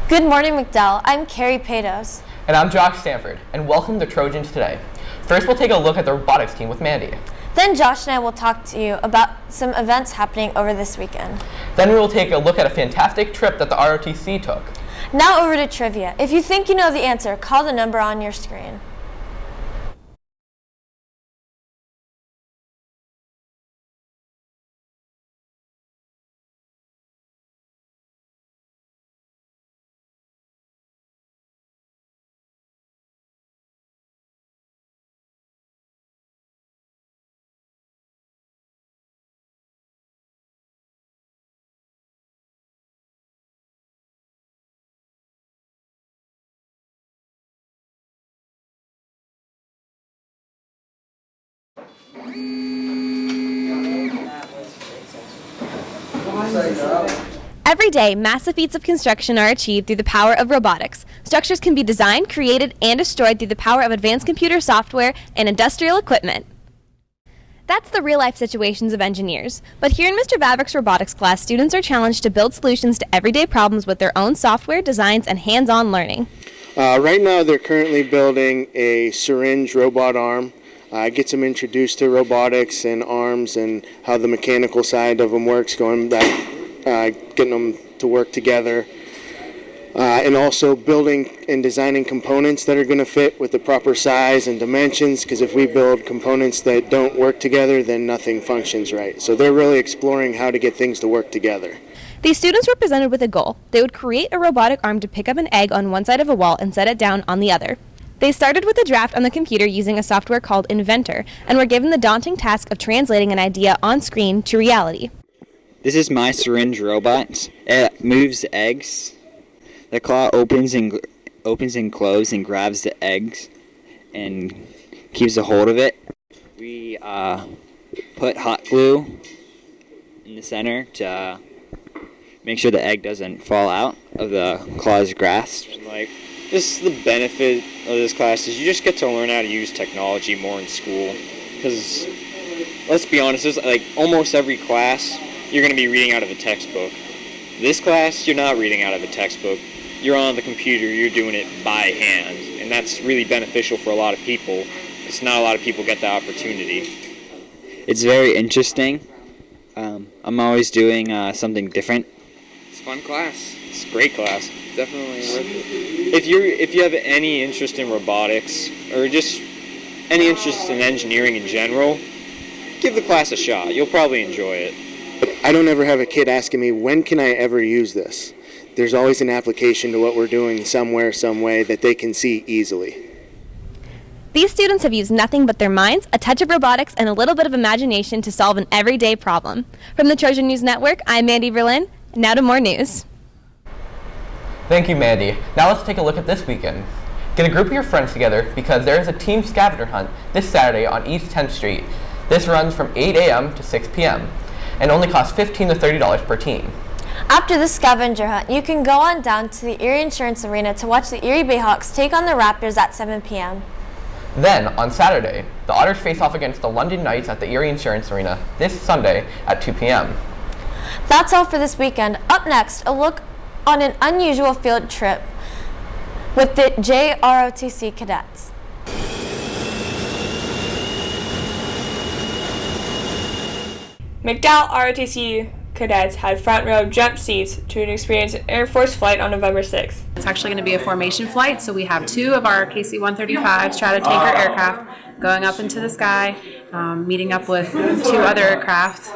Good morning, McDowell. I'm Carrie Patos. And I'm Josh Stanford, and welcome to Trojans Today. First, we'll take a look at the robotics team with Mandy. Then Josh and I will talk to you about some events happening over this weekend. Then we will take a look at a fantastic trip that the ROTC took. Now over to trivia. If you think you know the answer, call the number on your screen. Every day, massive feats of construction are achieved through the power of robotics. Structures can be designed, created, and destroyed through the power of advanced computer software and industrial equipment. That's the real-life situations of engineers. But here in Mr. Vavrick's robotics class, students are challenged to build solutions to everyday problems with their own software, designs, and hands-on learning. Right now, they're currently building a syringe robot arm. Gets them introduced to robotics and arms and how the mechanical side of them works, getting them to work together. And also building and designing components that are going to fit with the proper size and dimensions, because if we build components that don't work together, then nothing functions right. So they're really exploring how to get things to work together. These students were presented with a goal. They would create a robotic arm to pick up an egg on one side of a wall and set it down on the other. They started with a draft on the computer using a software called Inventor and were given the daunting task of translating an idea on screen to reality. This is my syringe robot. It moves eggs. The claw opens and closes and grabs the eggs and keeps a hold of it. We put hot glue in the center to make sure the egg doesn't fall out of the claw's grasp. This is the benefit of this class is you just get to learn how to use technology more in school. Because let's be honest, there's almost every class you're going to be reading out of a textbook. This class, you're not reading out of a textbook. You're on the computer, you're doing it by hand. And that's really beneficial for a lot of people. It's not a lot of people get the opportunity. It's very interesting. I'm always doing something different. It's a fun class. It's a great class. Definitely worth it. If you have any interest in robotics or just any interest in engineering in general, give the class a shot. You'll probably enjoy it. I don't ever have a kid asking me, when can I ever use this? There's always an application to what we're doing somewhere, some way that they can see easily. These students have used nothing but their minds, a touch of robotics, and a little bit of imagination to solve an everyday problem. From the Trojan News Network, I'm Mandy Berlin. Now to more news. Thank you, Mandy. Now let's take a look at this weekend. Get a group of your friends together because there is a team scavenger hunt this Saturday on East 10th Street. This runs from 8 a.m. to 6 p.m. and only costs $15 to $30 per team. After the scavenger hunt, you can go on down to the Erie Insurance Arena to watch the Erie Bayhawks take on the Raptors at 7 p.m. Then, on Saturday, the Otters face off against the London Knights at the Erie Insurance Arena this Sunday at 2 p.m. That's all for this weekend. Up next, a look on an unusual field trip with the JROTC cadets. McDowell ROTC cadets had front row jump seats to experience an Air Force flight on November 6th. It's actually going to be a formation flight, so we have two of our KC-135 Stratotanker aircraft going up into the sky, meeting up with two other aircraft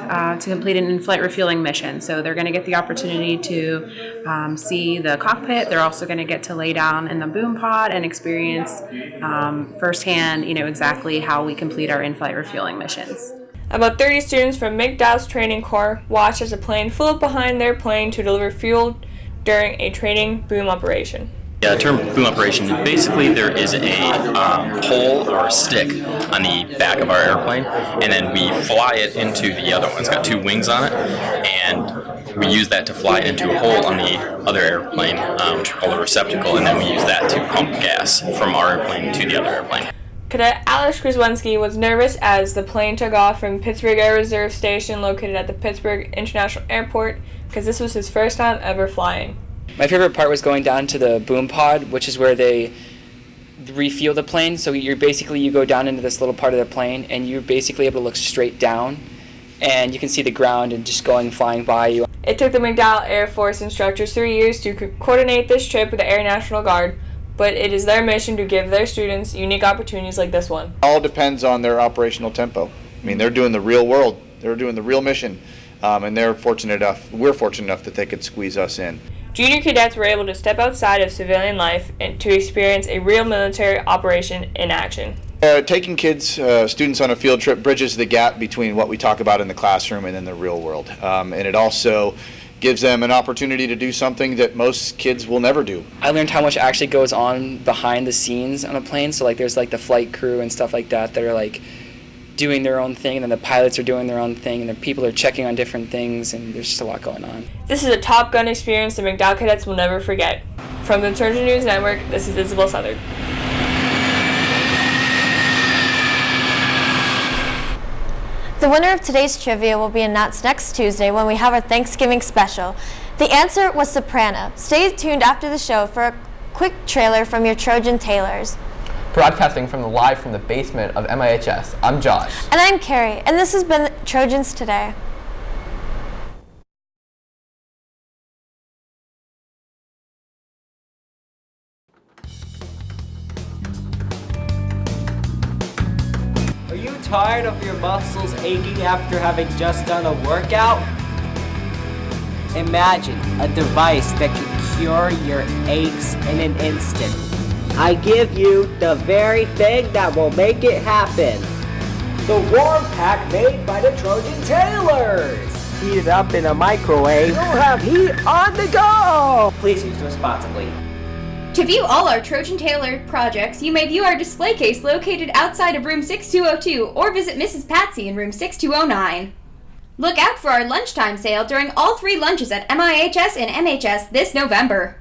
to complete an in-flight refueling mission. So they're going to get the opportunity to see the cockpit. They're also going to get to lay down in the boom pod and experience firsthand, exactly how we complete our in-flight refueling missions. About 30 students from McDowell's training corps watched as a plane flew up behind their plane to deliver fuel during a training boom operation. Yeah, the term boom operation, basically there is a pole or a stick on the back of our airplane, and then we fly it into the other one. It's got two wings on it, and we use that to fly it into a hole on the other airplane, which is called a receptacle, and then we use that to pump gas from our airplane to the other airplane. Cadet Alex Krzyzewski was nervous as the plane took off from Pittsburgh Air Reserve Station located at the Pittsburgh International Airport because this was his first time ever flying. My favorite part was going down to the boom pod, which is where they refuel the plane. So you go down into this little part of the plane, and you're basically able to look straight down, and you can see the ground and just flying by you. It took the McDowell Air Force instructors 3 years to coordinate this trip with the Air National Guard, but it is their mission to give their students unique opportunities like this one. All depends on their operational tempo. I mean, they're doing the real world. They're doing the real mission, and we're fortunate enough that they could squeeze us in. Junior cadets were able to step outside of civilian life and to experience a real military operation in action. Taking students on a field trip bridges the gap between what we talk about in the classroom and in the real world. And it also gives them an opportunity to do something that most kids will never do. I learned how much actually goes on behind the scenes on a plane. So there's the flight crew and stuff like that are doing their own thing, and then the pilots are doing their own thing, and the people are checking on different things, and there's just a lot going on. This is a Top Gun experience the McDowell cadets will never forget. From the Trojans News Network, this is Isabel Southard. The winner of today's trivia will be announced next Tuesday when we have our Thanksgiving special. The answer was soprano. Stay tuned after the show for a quick trailer from your Trojan tailors. Broadcasting live from the basement of MIHS, I'm Josh. And I'm Carrie, and this has been Trojans Today. Are you tired of your muscles aching after having just done a workout? Imagine a device that can cure your aches in an instant. I give you the very thing that will make it happen. The warm pack made by the Trojan Tailors. Heat it up in a microwave. You'll have heat on the go. Please use responsibly. To view all our Trojan Tailor projects, you may view our display case located outside of room 6202 or visit Mrs. Patsy in room 6209. Look out for our lunchtime sale during all 3 lunches at MIHS and MHS this November.